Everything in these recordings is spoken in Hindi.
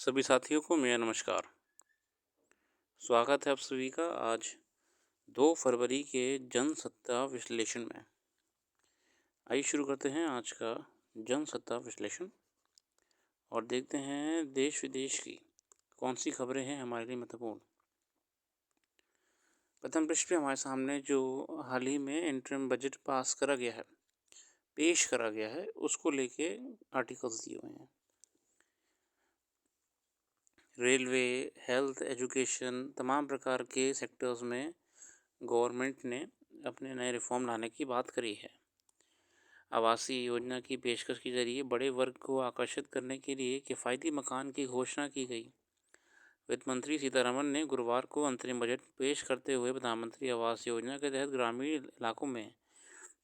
सभी साथियों को मेरा नमस्कार। स्वागत है आप सभी का आज 2 फरवरी के जनसत्ता विश्लेषण में। आइए शुरू करते हैं आज का जनसत्ता विश्लेषण और देखते हैं देश विदेश की कौन सी खबरें हैं हमारे लिए महत्वपूर्ण। प्रथम पृष्ठ पे हमारे सामने जो हाल ही में इंटरिम बजट पास करा गया है, पेश करा गया है, उसको लेके आर्टिकल्स दिए हुए हैं। रेलवे, हेल्थ, एजुकेशन तमाम प्रकार के सेक्टर्स में गवर्नमेंट ने अपने नए रिफॉर्म लाने की बात करी है। आवासीय योजना की पेशकश के जरिए बड़े वर्ग को आकर्षित करने के लिए किफ़ायती मकान की घोषणा की गई। वित्त मंत्री सीतारमण ने गुरुवार को अंतरिम बजट पेश करते हुए प्रधानमंत्री आवास योजना के तहत ग्रामीण इलाकों में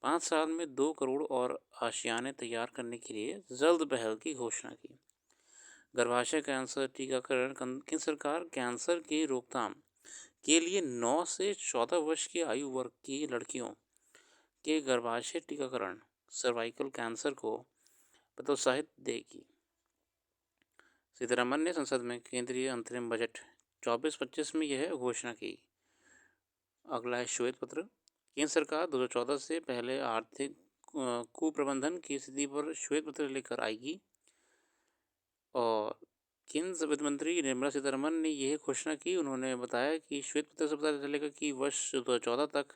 5 साल में 2 करोड़ और आशियाने तैयार करने के लिए जल्द पहल की घोषणा की। गर्भाशय कैंसर टीकाकरण केंद्र सरकार कैंसर की रोकथाम के लिए 9 से 14 वर्ष की आयु वर्ग की लड़कियों के गर्भाशय टीकाकरण सर्वाइकल कैंसर को प्रोत्साहित देगी। सीतारमण ने संसद में केंद्रीय अंतरिम बजट 24-25 में यह घोषणा की। अगला है श्वेत पत्र। केंद्र सरकार 2014 से पहले आर्थिक कुप्रबंधन की स्थिति पर श्वेत पत्र लेकर आएगी और केंद्र वित्त मंत्री निर्मला सीतारमण ने यह घोषणा की। उन्होंने बताया कि श्वेत पत्र से पता चलेगा कि वर्ष 2014 तक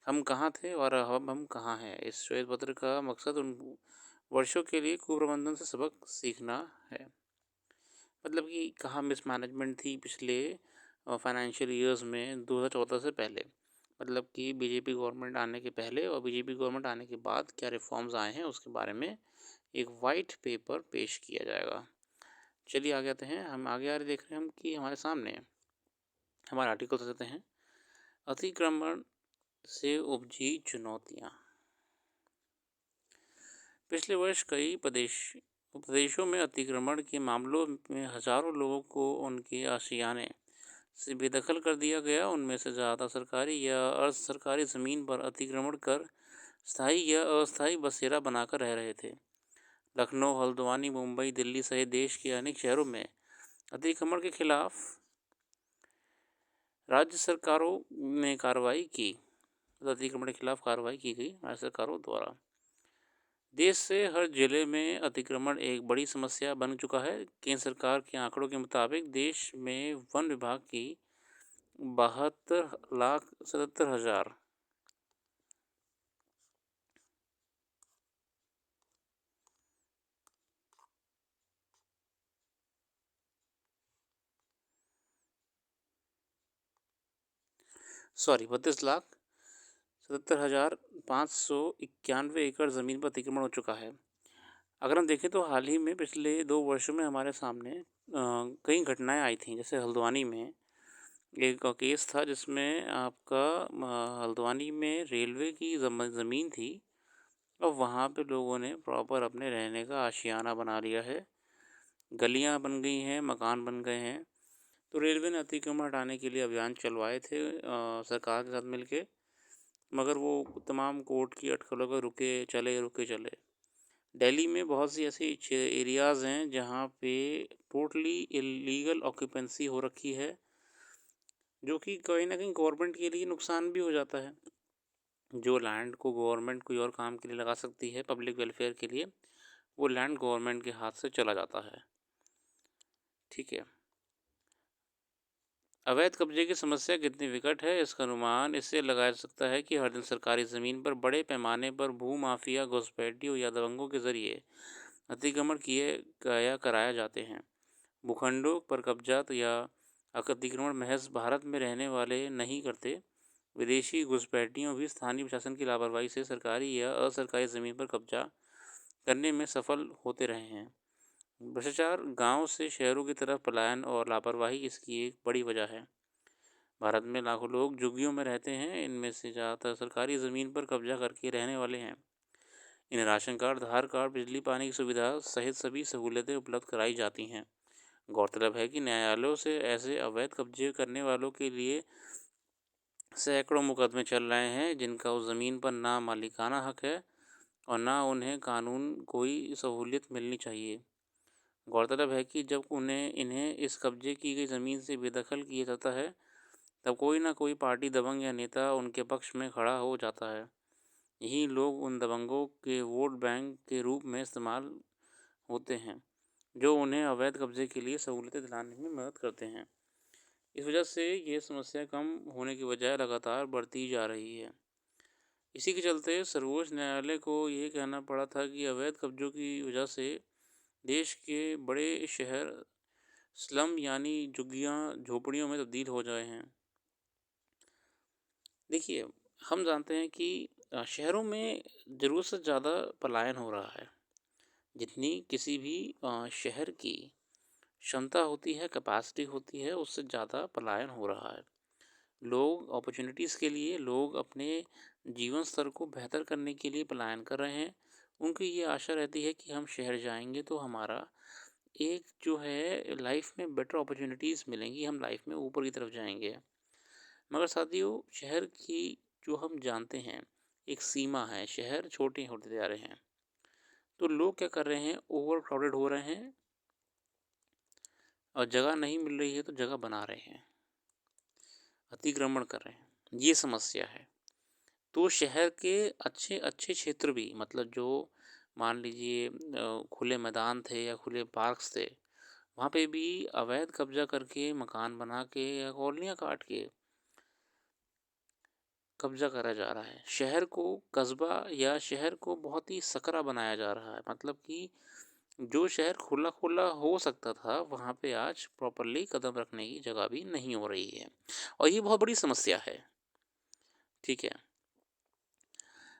हम कहाँ थे और अब हम कहाँ हैं। इस श्वेत पत्र का मकसद उन वर्षों के लिए कुप्रबंधन से सबक सीखना है। मतलब कि कहाँ मिसमैनेजमेंट थी पिछले फाइनेंशियल ईयर्स में 2014 से पहले, मतलब कि बीजेपी गवर्नमेंट आने के पहले और बीजेपी गवर्नमेंट आने के बाद क्या रिफॉर्म्स आए हैं उसके बारे में एक वाइट पेपर पेश किया जाएगा। चलिए आगे आते हैं। हम आगे आ रहे देख रहे हैं हम कि हमारे सामने हमारे आर्टिकल देते हैं अतिक्रमण से उपजी चुनौतियाँ। पिछले वर्ष कई प्रदेशों में अतिक्रमण के मामलों में हजारों लोगों को उनके आशियाने से बेदखल कर दिया गया। उनमें से ज़्यादा सरकारी या अर्ध सरकारी ज़मीन पर अतिक्रमण कर स्थायी या अस्थायी बसेरा बनाकर रह रहे थे। लखनऊ, हल्द्वानी, मुंबई, दिल्ली सहित देश के अनेक शहरों में अतिक्रमण के खिलाफ राज्य सरकारों ने कार्रवाई की। अतिक्रमण के खिलाफ कार्रवाई की गई राज्य सरकारों द्वारा। देश से हर जिले में अतिक्रमण एक बड़ी समस्या बन चुका है। केंद्र सरकार के आंकड़ों के मुताबिक देश में वन विभाग की 72,77,000 32,77,591 एकड़ ज़मीन पर अतिक्रमण हो चुका है। अगर हम देखें तो हाल ही में पिछले 2 वर्षों में हमारे सामने कई घटनाएं आई थी। जैसे हल्द्वानी में एक केस था जिसमें आपका हल्द्वानी में रेलवे की ज़मीन थी और वहाँ पे लोगों ने प्रॉपर अपने रहने का आशियाना बना लिया है। गलियाँ बन गई हैं, मकान बन गए हैं। तो रेलवे ने अतिक्रमण हटाने के लिए अभियान चलवाए थे सरकार के साथ मिलके, मगर वो तमाम कोर्ट की अटकलों पर रुके चले। दिल्ली में बहुत सी ऐसी एरियाज़ हैं जहाँ पे टोटली इलीगल ऑक्यूपेंसी हो रखी है, जो कि कहीं ना कहीं गवर्नमेंट के लिए नुकसान भी हो जाता है। जो लैंड को गवर्नमेंट कोई और काम के लिए लगा सकती है पब्लिक वेलफेयर के लिए, वो लैंड गवर्नमेंट के हाथ से चला जाता है। ठीक है। अवैध कब्जे की समस्या कितनी विकट है इसका अनुमान इससे लगाया जा सकता है कि हर दिन सरकारी ज़मीन पर बड़े पैमाने पर भूमाफिया, घुसपैठियों या दबंगों के जरिए अतिक्रमण कराया जाते हैं। भूखंडों पर कब्जा या अतिक्रमण महज भारत में रहने वाले नहीं करते। विदेशी घुसपैठियों भी स्थानीय प्रशासन की लापरवाही से सरकारी या असरकारी ज़मीन पर कब्जा करने में सफल होते रहे हैं। भ्रष्टाचार, गांव से शहरों की तरफ पलायन और लापरवाही इसकी एक बड़ी वजह है। भारत में लाखों लोग झुग्गियों में रहते हैं। इनमें से ज़्यादातर सरकारी ज़मीन पर कब्जा करके रहने वाले हैं। इन्हें राशन कार्ड, आधार कार्ड, बिजली पानी की सुविधा सहित सभी सहूलतें उपलब्ध कराई जाती हैं। गौरतलब है कि न्यायालयों से ऐसे अवैध कब्जे करने वालों के लिए सैकड़ों मुकदमे चल रहे हैं, जिनका उस ज़मीन पर ना मालिकाना हक है और ना उन्हें कानून कोई सहूलियत मिलनी चाहिए। गौरतलब है कि जब इन्हें इस कब्जे की गई ज़मीन से बेदखल किया जाता है, तब कोई ना कोई पार्टी दबंग या नेता उनके पक्ष में खड़ा हो जाता है। यही लोग उन दबंगों के वोट बैंक के रूप में इस्तेमाल होते हैं, जो उन्हें अवैध कब्जे के लिए सहूलियतें दिलाने में मदद करते हैं। इस वजह से ये समस्या कम होने की बजाय लगातार बढ़ती जा रही है। इसी के चलते सर्वोच्च न्यायालय को ये कहना पड़ा था कि अवैध कब्जों की वजह से देश के बड़े शहर स्लम यानी झुग्गियाँ झोपड़ियों में तब्दील हो गए हैं। देखिए, हम जानते हैं कि शहरों में ज़रूरत से ज़्यादा पलायन हो रहा है। जितनी किसी भी शहर की क्षमता होती है, कैपेसिटी होती है, उससे ज़्यादा पलायन हो रहा है। लोग अपॉर्चुनिटीज़ के लिए, लोग अपने जीवन स्तर को बेहतर करने के लिए पलायन कर रहे हैं। उनकी ये आशा रहती है कि हम शहर जाएँगे तो हमारा एक जो है लाइफ में बेटर अपॉर्चुनिटीज़ मिलेंगी, हम लाइफ में ऊपर की तरफ जाएँगे। मगर साथियों, शहर की जो हम जानते हैं, एक सीमा है, शहर छोटे होते जा रहे हैं। तो लोग क्या कर रहे हैं, ओवर क्राउडेड हो रहे हैं और जगह नहीं मिल रही है तो जगह बना रहे हैं, अतिक्रमण कर रहे हैं। ये समस्या है। तो शहर के अच्छे अच्छे क्षेत्र भी, मतलब जो मान लीजिए खुले मैदान थे या खुले पार्क्स थे, वहाँ पे भी अवैध कब्जा करके मकान बना के या कॉलोनियाँ काट के कब्जा करा जा रहा है। शहर को कस्बा या शहर को बहुत ही सकरा बनाया जा रहा है। मतलब कि जो शहर खुला खुला हो सकता था, वहाँ पे आज प्रॉपरली कदम रखने की जगह भी नहीं हो रही है, और ये बहुत बड़ी समस्या है। ठीक है।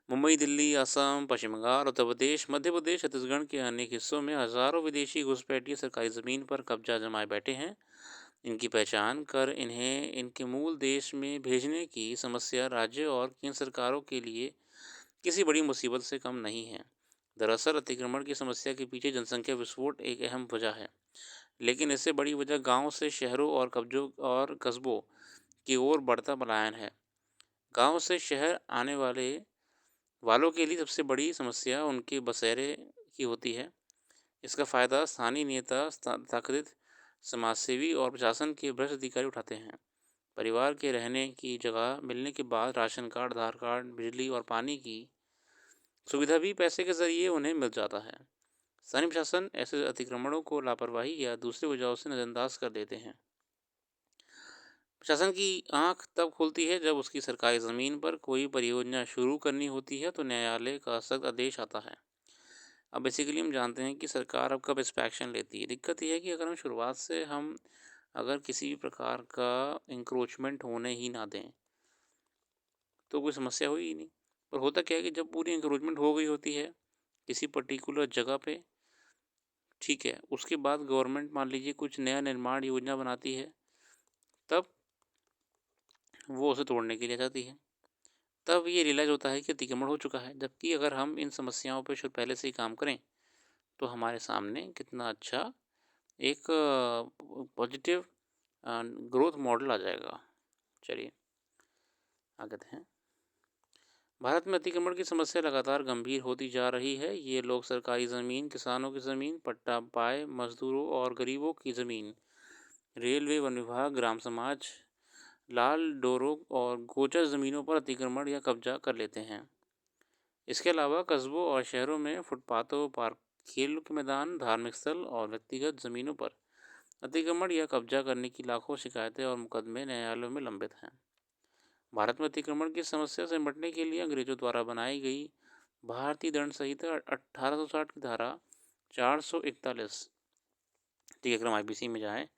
मुंबई, दिल्ली, असम, पश्चिम बंगाल, उत्तर प्रदेश, मध्य प्रदेश, छत्तीसगढ़ के अनेक हिस्सों में हजारों विदेशी घुसपैठिए सरकारी ज़मीन पर कब्जा जमाए बैठे हैं। इनकी पहचान कर इन्हें इनके मूल देश में भेजने की समस्या राज्य और केंद्र सरकारों के लिए किसी बड़ी मुसीबत से कम नहीं है। दरअसल अतिक्रमण की समस्या के पीछे जनसंख्या विस्फोट एक अहम वजह है, लेकिन इससे बड़ी वजह गांव से शहरों और कब्जों और कस्बों की ओर बढ़ता पलायन है। गांव से शहर आने वालों के लिए सबसे बड़ी समस्या उनके बसेरे की होती है। इसका फ़ायदा स्थानीय नेता, तथाकथित समाजसेवी और प्रशासन के भ्रष्ट अधिकारी उठाते हैं। परिवार के रहने की जगह मिलने के बाद राशन कार्ड, आधार कार्ड, बिजली और पानी की सुविधा भी पैसे के ज़रिए उन्हें मिल जाता है। स्थानीय प्रशासन ऐसे अतिक्रमणों को लापरवाही या दूसरी वजहों से नज़रअंदाज कर देते हैं। प्रशासन की आंख तब खुलती है जब उसकी सरकारी ज़मीन पर कोई परियोजना शुरू करनी होती है तो न्यायालय का सख्त आदेश आता है। अब बेसिकली हम जानते हैं कि सरकार अब कब इंस्पेक्शन लेती है। दिक्कत ये है कि अगर हम शुरुआत से हम अगर किसी भी प्रकार का इंक्रोचमेंट होने ही ना दें, तो कोई समस्या हुई ही नहीं। पर होता क्या है कि जब पूरी इंक्रोचमेंट हो गई होती है किसी पर्टिकुलर जगह पे, ठीक है, उसके बाद गवर्नमेंट मान लीजिए कुछ नया निर्माण योजना बनाती है, तब वो उसे तोड़ने के लिए जाती है। तब ये रियलाइज़ होता है कि अतिक्रमण हो चुका है। जबकि अगर हम इन समस्याओं पे शुरू पहले से ही काम करें, तो हमारे सामने कितना अच्छा एक पॉजिटिव ग्रोथ मॉडल आ जाएगा। चलिए आगे बढ़ते हैं। भारत में अतिक्रमण की समस्या लगातार गंभीर होती जा रही है। ये लोग सरकारी ज़मीन, किसानों की ज़मीन, पट्टा पाए मजदूरों और गरीबों की ज़मीन, रेलवे, वन विभाग, ग्राम समाज, लाल डोरों और गोचर ज़मीनों पर अतिक्रमण या कब्जा कर लेते हैं। इसके अलावा कस्बों और शहरों में फुटपाथों, पार्क, खेल के मैदान, धार्मिक स्थल और व्यक्तिगत ज़मीनों पर अतिक्रमण या कब्जा करने की लाखों शिकायतें और मुकदमे न्यायालयों में लंबित हैं। भारत में अतिक्रमण की समस्या से निपटने के लिए अंग्रेजों द्वारा बनाई गई भारतीय दंड संहिता 1860 की धारा 441, ठीक है, अगर हम आईपीसी में जाएँ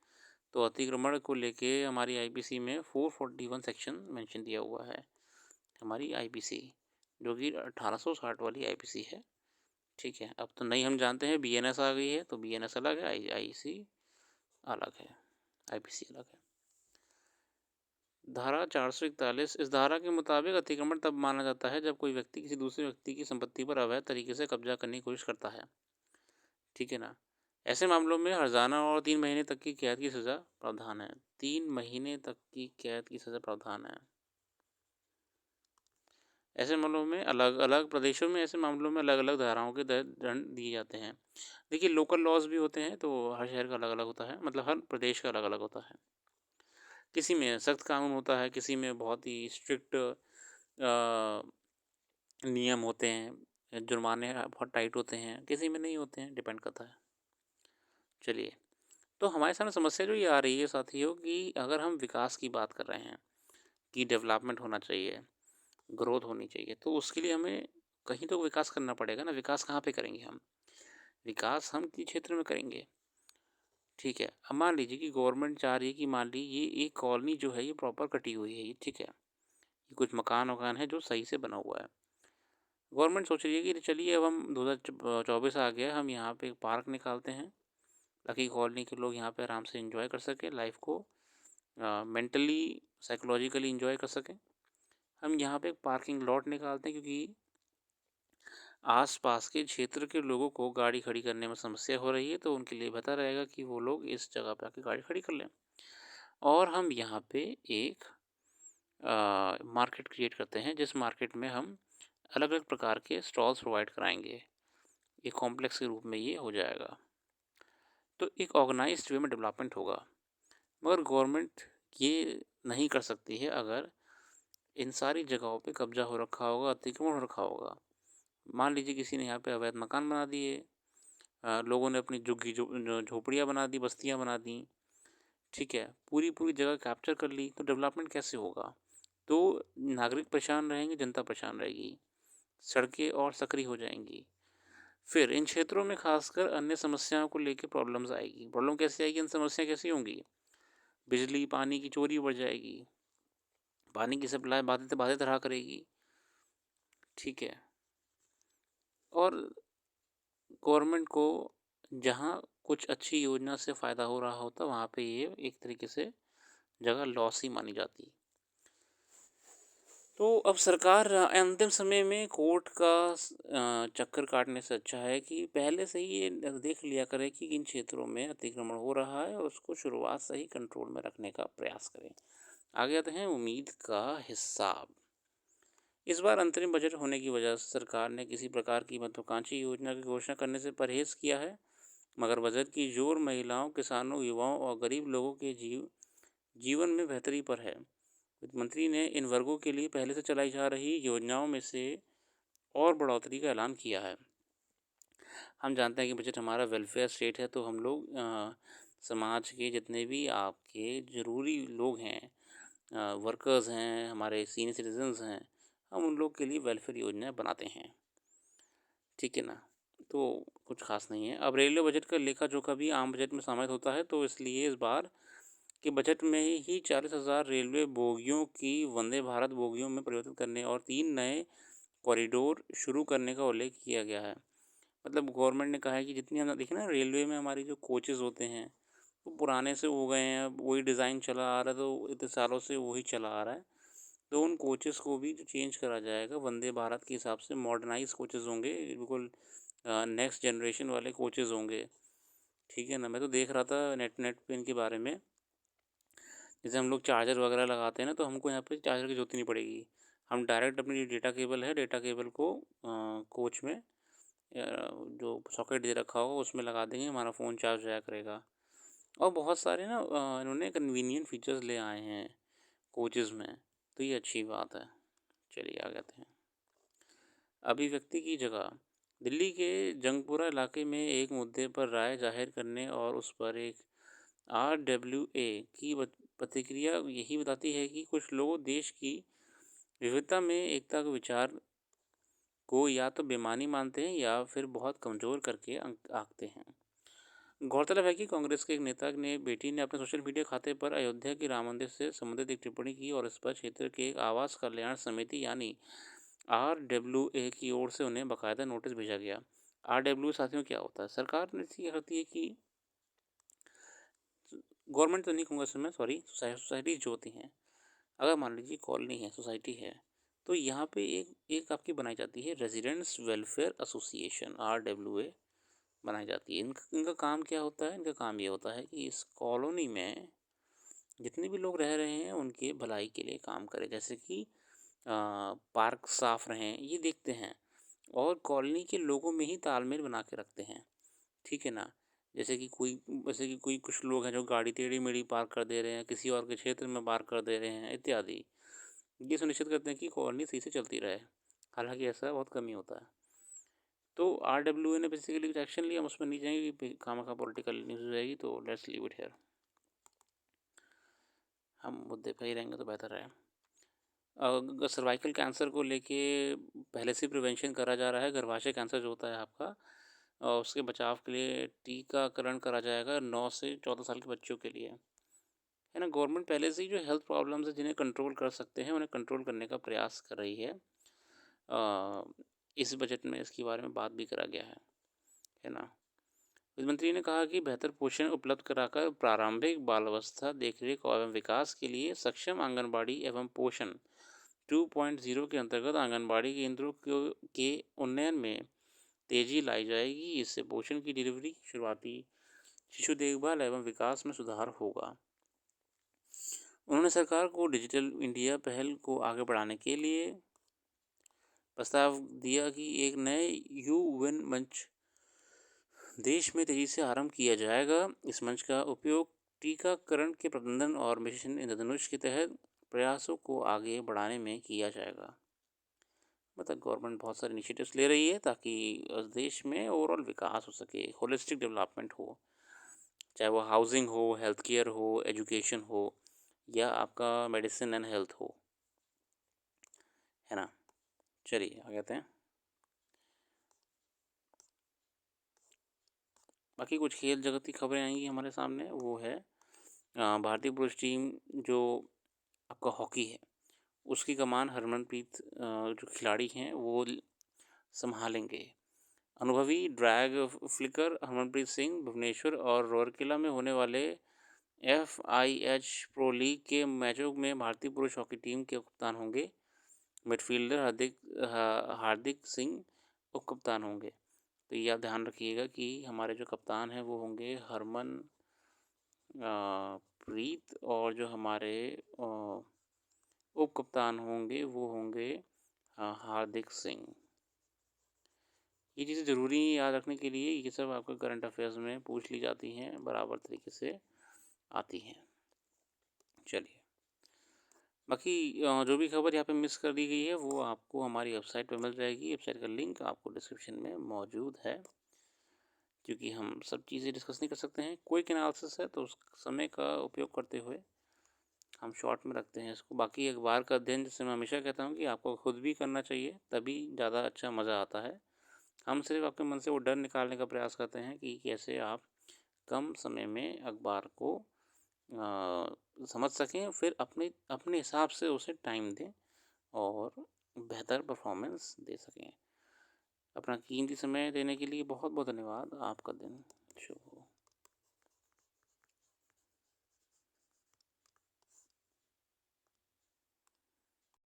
तो अतिक्रमण को लेके हमारी आईपीसी में 441 सेक्शन मेंशन दिया हुआ है। हमारी आईपीसी जो कि 1860 वाली आईपीसी है। ठीक है, अब तो नई हम जानते हैं बीएनएस आ गई है, तो बीएनएस अलग है, आईसी अलग है, आईपीसी अलग है। धारा 441, इस धारा के मुताबिक अतिक्रमण तब माना जाता है जब कोई व्यक्ति किसी दूसरे व्यक्ति की संपत्ति पर अवैध तरीके से कब्जा करने की कोशिश करता है। ठीक है ना। ऐसे मामलों में हर्जाना और 3 महीने तक की कैद की सज़ा प्रावधान है। 3 महीने तक की कैद की सज़ा प्रावधान है। ऐसे मामलों में अलग-अलग प्रदेशों में ऐसे मामलों में अलग-अलग धाराओं के तहत दंड दिए जाते हैं। देखिए लोकल लॉज़ भी होते हैं, तो हर शहर का अलग-अलग होता है, मतलब हर प्रदेश का अलग-अलग होता है। किसी में सख्त कानून होता है, किसी में बहुत ही स्ट्रिक्ट नियम होते हैं, जुर्माने बहुत टाइट होते हैं, किसी में नहीं होते हैं, डिपेंड करता है। चलिए, तो हमारे सामने समस्या जो ये आ रही है साथियों कि अगर हम विकास की बात कर रहे हैं, कि डेवलपमेंट होना चाहिए, ग्रोथ होनी चाहिए, तो उसके लिए हमें कहीं तो विकास करना पड़ेगा ना, विकास कहाँ पे करेंगे हम? विकास हम किस क्षेत्र में करेंगे? ठीक है, अब मान लीजिए कि गवर्नमेंट चाह रही है कि मान ली ये एक कॉलोनी जो है ये प्रॉपर कटी हुई है ये, ठीक है? ये कुछ मकान-वकान है जो सही से बना हुआ है। गवर्नमेंट सोच रही है कि चलिए अब हम 2024 आ गया है, हम यहाँ पे एक पार्क निकालते हैं, ताकि कॉलोनी के लोग यहाँ पे आराम से एन्जॉय कर सकें लाइफ़ को, मेंटली, साइकोलॉजिकली एन्जॉय कर सकें। हम यहाँ पे एक पार्किंग लॉट निकालते हैं क्योंकि आस-पास के क्षेत्र के लोगों को गाड़ी खड़ी करने में समस्या हो रही है, तो उनके लिए बेहतर रहेगा कि वो लोग इस जगह पे आके गाड़ी खड़ी कर लें। और हम यहाँ पे एक मार्केट क्रिएट करते हैं, जिस मार्केट में हम अलग-अलग प्रकार के स्टॉल्स प्रोवाइड कराएँगे। एक कॉम्प्लेक्स के रूप में ये हो जाएगा। तो एक ऑर्गेनाइज़्ड वे में डेवलपमेंट होगा। मगर गवर्नमेंट ये नहीं कर सकती है अगर इन सारी जगहों पे कब्ज़ा हो रखा होगा, अतिक्रमण हो रखा होगा। मान लीजिए किसी ने यहाँ पे अवैध मकान बना दिए, लोगों ने अपनी झुग्गी झोपड़ियाँ बना दी, बस्तियाँ बना दी, ठीक है? पूरी-पूरी जगह कैप्चर कर ली, तो डेवलपमेंट कैसे होगा? तो नागरिक परेशान रहेंगे, जनता परेशान रहेगी, सड़कें और संकरी हो जाएँगी। फिर इन क्षेत्रों में खासकर अन्य समस्याओं को लेके प्रॉब्लम्स आएगी। प्रॉब्लम कैसे आएगी, इन समस्या कैसी होंगी? बिजली, पानी की चोरी बढ़ जाएगी, पानी की सप्लाई बाधित बाधित रहा करेगी, ठीक है? और गवर्नमेंट को जहाँ कुछ अच्छी योजना से फ़ायदा हो रहा होता, वहाँ पे ये एक तरीके से जगह लॉस ही मानी जाती। तो अब सरकार अंतिम समय में कोर्ट का चक्कर काटने से अच्छा है कि पहले से ही ये देख लिया करे कि किन क्षेत्रों में अतिक्रमण हो रहा है और उसको शुरुआत से ही कंट्रोल में रखने का प्रयास करें। आगे आते हैं उम्मीद का हिसाब। इस बार अंतरिम बजट होने की वजह से सरकार ने किसी प्रकार की महत्वाकांक्षी योजना की घोषणा करने से परहेज किया है, मगर बजट की जोर महिलाओं, किसानों, युवाओं और गरीब लोगों के जीवन में बेहतरी पर है। वित्त मंत्री ने इन वर्गों के लिए पहले से चलाई जा रही योजनाओं में से और बढ़ोतरी का ऐलान किया है। हम जानते हैं कि बजट हमारा वेलफेयर स्टेट है, तो हम लोग समाज के जितने भी आपके ज़रूरी लोग हैं, वर्कर्स हैं, हमारे सीनियर सिटीजन्स हैं, हम उन लोग के लिए वेलफेयर योजनाएँ बनाते हैं। ठीक है ना? तो कुछ ख़ास नहीं है। अब रेलवे बजट का लेखा-जोखा भी आम बजट में समाहित होता है, तो इसलिए इस बार के बजट में ही 40,000 रेलवे बोगियों की वंदे भारत बोगियों में परिवर्तित करने और 3 नए कॉरिडोर शुरू करने का उल्लेख किया गया है। मतलब गवर्नमेंट ने कहा है कि जितनी हम देखिए ना रेलवे में हमारी जो कोचेज़ होते हैं, वो पुराने से हो गए हैं, अब वही डिज़ाइन चला आ रहा है, तो इतने सालों से वही चला आ रहा है। तो उन कोचेज़ को भी जो चेंज करा जाएगा, वंदे भारत के हिसाब से मॉडर्नाइज़ कोचेज़ होंगे, बिल्कुल नेक्स्ट जनरेशन वाले कोचेज़ होंगे। ठीक है ना? मैं तो देख रहा था नेट नेट पे इनके बारे में। जैसे हम लोग चार्जर वगैरह लगाते हैं ना, तो हमको यहाँ पे चार्जर की ज़रूरत ही नहीं पड़ेगी। हम डायरेक्ट अपनी जो डेटा केबल है, डेटा केबल को कोच में जो सॉकेट दे रखा होगा उसमें लगा देंगे, हमारा फ़ोन चार्ज हो जाया करेगा। और बहुत सारे ना इन्होंने कन्वीनिएंट फीचर्स ले आए हैं कोचेज़ में, तो ये अच्छी बात है। चलिए आगे आते हैं। अभिव्यक्ति की जगह दिल्ली के जंगपुरा इलाके में एक मुद्दे पर राय जाहिर करने और उस पर एक आरडब्ल्यूए की प्रतिक्रिया यही बताती है कि कुछ लोग देश की विविधता में एकता के विचार को या तो बेमानी मानते हैं या फिर बहुत कमज़ोर करके आंकते हैं। गौरतलब है कि कांग्रेस के एक नेता ने बेटी ने अपने सोशल मीडिया खाते पर अयोध्या की राम मंदिर से संबंधित एक टिप्पणी की और इस पर क्षेत्र के एक आवास कल्याण समिति यानी आरडब्ल्यूए की ओर से उन्हें बाकायदा नोटिस भेजा गया। आरडब्ल्यू साथियों क्या होता है? सरकार नीति ये करती है कि गवर्नमेंट तो नहीं कहूँगा इसमें, सॉरी, सोसाइटीज़ जो होती हैं, अगर मान लीजिए कॉलोनी है, सोसाइटी है, तो यहाँ पे एक एक आपकी बनाई जाती है रेजिडेंट्स वेलफेयर एसोसिएशन, आरडब्ल्यूए बनाई जाती है। इनका इनका काम क्या होता है? इनका काम ये होता है कि इस कॉलोनी में जितने भी लोग रह रहे हैं उनके भलाई के लिए काम करें। जैसे कि पार्क साफ रहें, ये देखते हैं और कॉलोनी के लोगों में ही तालमेल बना के रखते हैं, ठीक है ना? जैसे कि कोई कुछ लोग हैं जो गाड़ी टेढ़ी-मेढ़ी पार्क कर दे रहे हैं, किसी और के क्षेत्र में पार्क कर दे रहे हैं इत्यादि। ये सुनिश्चित करते हैं कि कॉलोनी सही से चलती रहे, हालाँकि ऐसा बहुत कम ही होता है। तो आरडब्ल्यूए ने बेसिकली कुछ एक्शन लिया, हम उसमें नहीं जाएँगे कि खामखा पॉलिटिकल न्यूज़ हो जाएगी, तो लेट्स लीव इट हियर। हम मुद्दे पे ही रहेंगे तो बेहतर है। सर्वाइकल कैंसर को लेके पहले से प्रिवेंशन करा जा रहा है। गर्भाशय कैंसर जो होता है आपका, उसके बचाव के लिए टीकाकरण करा जाएगा 9 से 14 साल के बच्चों के लिए, है ना? गवर्नमेंट पहले से ही जो हेल्थ प्रॉब्लम्स है जिन्हें कंट्रोल कर सकते हैं, उन्हें कंट्रोल करने का प्रयास कर रही है। इस बजट में इसके बारे में बात भी करा गया है ना? वित्त मंत्री ने कहा कि बेहतर पोषण उपलब्ध कराकर प्रारंभिक बालावस्था देखरेख एवं विकास के लिए सक्षम आंगनबाड़ी एवं पोषण 2.0 के अंतर्गत आंगनबाड़ी केंद्रों के उन्नयन में तेजी लाई जाएगी। इससे पोषण की डिलीवरी, शुरुआती शिशु देखभाल एवं विकास में सुधार होगा। उन्होंने सरकार को डिजिटल इंडिया पहल को आगे बढ़ाने के लिए प्रस्ताव दिया कि एक नए यूएन मंच देश में तेजी से आरंभ किया जाएगा। इस मंच का उपयोग टीकाकरण के प्रबंधन और मिशन इंद्रधनुष के तहत प्रयासों को आगे बढ़ाने में किया जाएगा। मतलब गवर्नमेंट बहुत सारे इनिशिएटिव्स ले रही है ताकि देश में ओवरऑल विकास हो सके, होलिस्टिक डेवलपमेंट हो, चाहे वो हाउसिंग हो, हेल्थ केयर हो, एजुकेशन हो या आपका मेडिसिन एंड हेल्थ हो, है ना? चलिए आगे आते हैं। बाकी कुछ खेल जगत की खबरें आएंगी हमारे सामने, वो है भारतीय पुरुष टीम जो आपका हॉकी है, उसकी कमान हरमनप्रीत जो खिलाड़ी हैं वो संभालेंगे। अनुभवी ड्रैग फ्लिकर हरमनप्रीत सिंह भुवनेश्वर और रूरकेला में होने वाले FIH प्रो लीग के मैचों में भारतीय पुरुष हॉकी टीम के कप्तान होंगे। मिडफील्डर हार्दिक सिंह उप कप्तान होंगे। तो ये आप ध्यान रखिएगा कि हमारे जो कप्तान हैं वो होंगे हरमन प्रीत, और जो हमारे उप कप्तान होंगे वो होंगे हार्दिक सिंह। ये चीज़ें ज़रूरी याद रखने के लिए, ये सब आपके करंट अफेयर्स में पूछ ली जाती हैं, बराबर तरीके से आती हैं। चलिए बाकी जो भी खबर यहाँ पे मिस कर दी गई है वो आपको हमारी वेबसाइट पे मिल जाएगी। वेबसाइट का लिंक आपको डिस्क्रिप्शन में मौजूद है। क्योंकि हम सब चीज़ें डिस्कस नहीं कर सकते हैं, क्विक एनालिसिस है तो उस समय का उपयोग करते हुए हम शॉर्ट में रखते हैं इसको। बाकी अखबार का अध्ययन, जैसे मैं हमेशा कहता हूँ कि आपको खुद भी करना चाहिए, तभी ज़्यादा अच्छा मज़ा आता है। हम सिर्फ आपके मन से वो डर निकालने का प्रयास करते हैं कि कैसे आप कम समय में अखबार को समझ सकें, फिर अपने अपने हिसाब से उसे टाइम दें और बेहतर परफॉर्मेंस दे सकें। अपना कीमती समय देने के लिए बहुत बहुत धन्यवाद। आपका दिन शुभ हो।